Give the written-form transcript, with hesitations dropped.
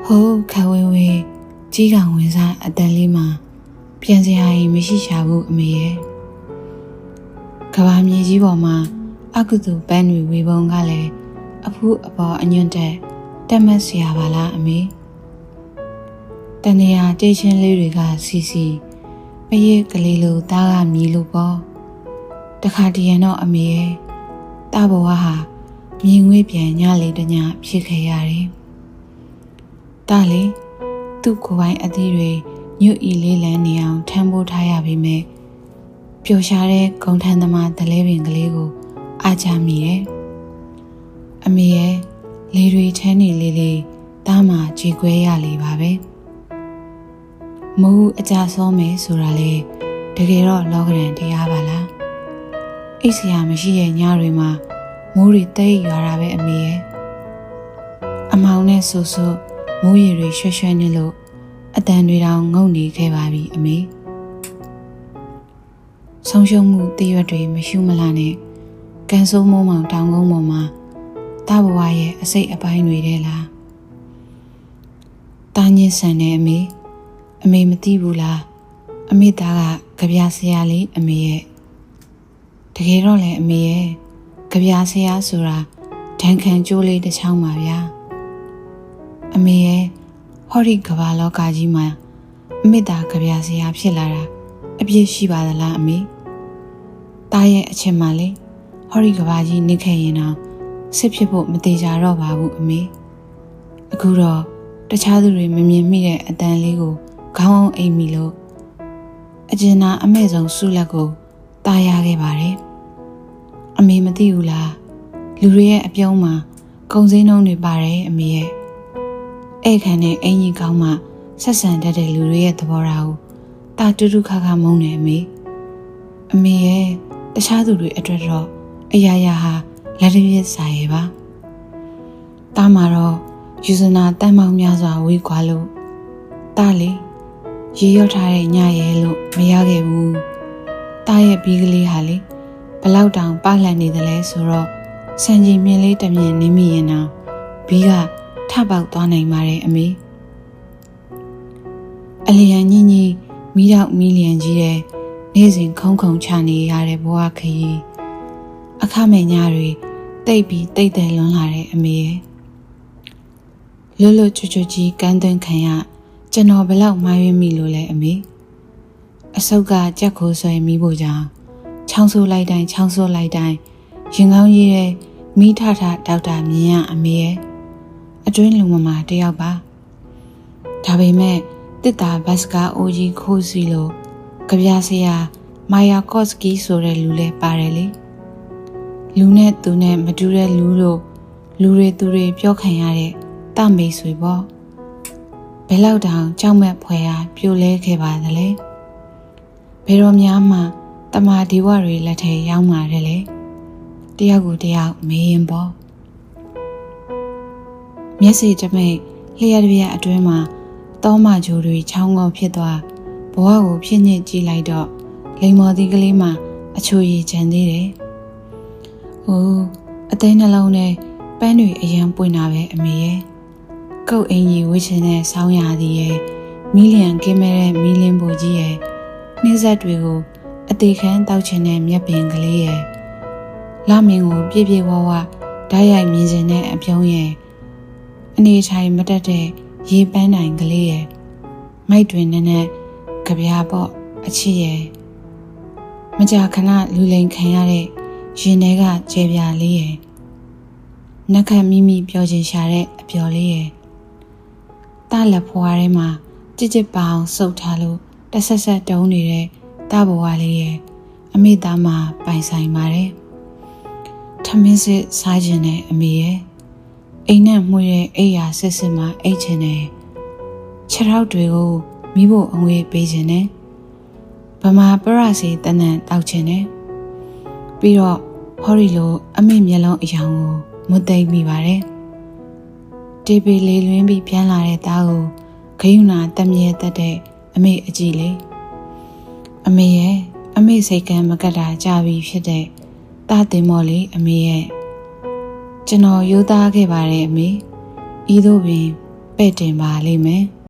ဟိုးခဝဲဝဲကြီးကောင်ဝင်စားအတန်လေးမှာပြန်စရာရင်မရှိရှာဘူးအမေရဲ့ကဘာမြေကြီးပေါ်မှာအကုသိုလ်ပန်းတွေဝေပုံကလည်းအဖူးအပေါ်အညွန့်တက်မတ်စရာပါလားအမေတနေရာတေးချင်းလေးတွေကစီပရိတ်ကလေးလိုသားကမြည်လို့ပေါ့တခါတရံတော့အမေရဲ့တာဘဝဟာမြင်ငွေ့ပြန်ညလေးတညဖြစ်ခဲ့ရတယ်တာလေသူ့ကိုယ်ပိုင်အသီးတွေညွတ်ဤလေးလန်းနေအောင်ထမ်းပိုးထားရပေမဲ့ပျော်ရှားတဲ့ဂုံထမ်းသမားတလဲပင်ကလေးကိုအားချမိရဲ့အမေရဲ့လေတွေထမ်းနေလေးတားမှကြေခွဲရလေပါပဲမိုးအကြဆောမယ်ဆိုတာလေတကယ်တော့လောကရန်တရားပါလားအိတ်စရာမရှိရဲ့ညတွေမှာမိုးတွေတိတ်ရွာတာပဲအမေရဲ့အမောင်နဲ့ဆူမိုးရေတွေရွှဲနေလို့အတန်တွေတောင်ငုံနေခဲ့ပါပြီအမေဆုံးရှုံးမှုတရွတ်တွေမရှုမလာနဲ့ကန်ဆိုးမိုးမောင်တောင်ကုန်းပေါ်မှာတာဘဝရဲ့အစိတ်အပိုင်းတွေတဲ့လားတာညစ်ဆန်တဲ့အမေမသိဘူးလားအမေသားကကြပြဆရာလေးအမေရဲ့တကယ်တော့လေအမေရဲ့ကြပြဆရာဆိုတာဒဏ်ခံကြိုးလေးတစ်ချောင်းပါဗျာအမေရဲ့ဟောဒီကဘာလောကကြီးမှာအမေသားကြပြဆရာဖြစ်လာတာအပြည့်ရှိပါသလားအမေတားရဲ့အချက်မှလေဟောဒီကဘာကြီးနေခဲ့ရင်တော့စစ်ဖြစ်ဖို့မသေးကြတော့ပါဘူးအမေအခုတော့တခြားသူတွေမမြင်မိတဲ့အတန်လေးကိုခေါင်းအောင်အိမ်မိလို့အကျဉ်းသားအမဲ့ဆုံးဆုလက်ကိုတားရခဲ့ပါတယ်အမေမသိဘူးလားလူတွေရဲ့အပြုံးမှာကုံစင်းနှုံးတွေပါတယ်အမေရဲ့အဲ့ခါနဲ့အင်ကြီးကောင်းမှဆက်ဆံတတ်တဲ့လူတွေရဲ့သဘောထားကိုတာတူတူခါခါမုန်းတယ်အမေရဲ့တခြားသူတွေအတွက်တော့အရာရာဟာလက်ရည်စာရဲ့ပါတားမှာတော့ယူဇနာတန်ပေါင်းများစွာဝေးကွာလို့တားလေရေရော့ထားတဲ့ညရဲလို့မရခဲ့ဘူးတားရဲ့ဘီးကလေးဟာလေဘလောက်တောင်ပလန့်နေသလဲဆိုတော့စံကြီးမြင်လေးတမြင်နေမိရင်တော့ဘီးကထပေါက်သွားနိုင်ပါတယ်အမေအလျံညင်ကြီးမိတော့မီလျံကြီးတဲ့နေ့စဉ်ခုံချနေရတဲ့ဘဝခရီးအခမဲ့ညတွေတိတ်ပြီးတိတ်တယ်လွန်လာတဲ့အမေရဲ့လွတ်ချွတ်ကြီးကန်းသွင်းခံရကျွန်တော်ဘလောက်မှားရွေးမိလို့လဲအမေအဆုတ်ကကြက်ခိုးဆွဲမိဖို့ကြောင့်ချောင်းဆိုးလိုက်တိုင်းရင်ကောင်းကြီးတဲ့မိထထဒေါက်တာမြင်ရအမေရဲ့အတွင်းလူမမာတယောက်ပါဒါပေမဲ့တစ်တာဘတ်စကာအိုကြီးခိုးစီလို့ကြပြဆရာမာယာကော့စကီဆိုတဲ့လူလဲပါတယ်လေလူနဲ့သူနဲ့မတူတဲ့လူတို့လူတွေသူတွေပြောခံရတဲ့တမိတ်ဆွေပေါ့ဘယ်လောက်တောင်ကြောက်မဲ့ဖွယ်အားပြိုလဲခဲ့ပါသလဲဘယ်တော့များမှတမာဒီဝတွေလက်ထဲရောက်มาတယ်လေတယောက်ကိုတယောက်မေးရင်ပေါ့မျက်စိတမိတ်လျှက်တပြက်အတွင်းမှာတောမဂျိုတွေချောင်းကောဖြစ်သွားဘဝကိုဖြစ်ညစ်ကြည့်လိုက်တော့လိမ္မော်သီးကလေးမှာအချိုရည်ချန်သေးတယ်။အိုးအသိနှလုံးနဲ့ပန်းတွေအရန်ပွင့်တာပဲအမေရဲ့ကုတ်အင်ကြီးဝှချင်တဲ့ဆောင်းရာသီရဲ့မီလျံကင်းမဲ့တဲ့မီလင်းပူကြီးရဲ့နှင်းဆက်တွေကိုအသေးခမ်းတောက်ချင်တဲ့မြက်ပင်ကလေးရဲ့လမင်းကိုပြည့်ဝဝဓာတ်ရိုက်မြင်ခြင်းတဲ့အပြုံးရဲ့အနေထိုင်မတက်တဲ့ရေပန်းနိုင်ကလေးရဲ့မိုက်တွင်နဲ့ကြပြားပေါ့အချစ်ရဲ့မကြာခဏလူလိန်ခံရတဲ့ရင်ထဲကကျဲပြားလေးရဲ့နှက်ခတ်မိပြောချင်ရှာတဲ့အပျော်လေးရဲ့တားလက်ဖွားထဲမှာကြစ်ပအောင်စုပ်ထားလို့တဆက်တုံးနေတဲ့တားဘဝလေးရဲ့အမေသားမှာပိုင်ဆိုင်ပါတယ်ထမင်းစစ်စားခြင်းနဲ့အမေရဲ့အိမ်နဲ့မှုရဲ့အိယာစစ်မှာအိတ်ချင်တယ်ခြေထောက်တွေကိုမိဖို့အငွေပေးခြင်းနဲ့ဗမာပရစီတနန်တောက်ခြင်းနဲ့ပြီးတော့ဟော်ရီလိုအမေမျက်လုံးအယောင်ကိုမသိမ့်မိပါတယ်တေးပေလေးလွင်းပြီးပြန်လာတဲ့သားကိုဂယုဏတမြဲတတ်တဲ့အမေအကြည့်လေအမေရဲ့အမေစိတ်ကမ်းမကတ်တာကြပြီဖြစ်တဲ့တာတင်မော်လေးအမေရဲ့ကျွန်တော်ရိုးသားခဲ့ပါတယ်အမေဤသို့ပင်ဘ ပဲ့တင်ပါလိမ့်မယ်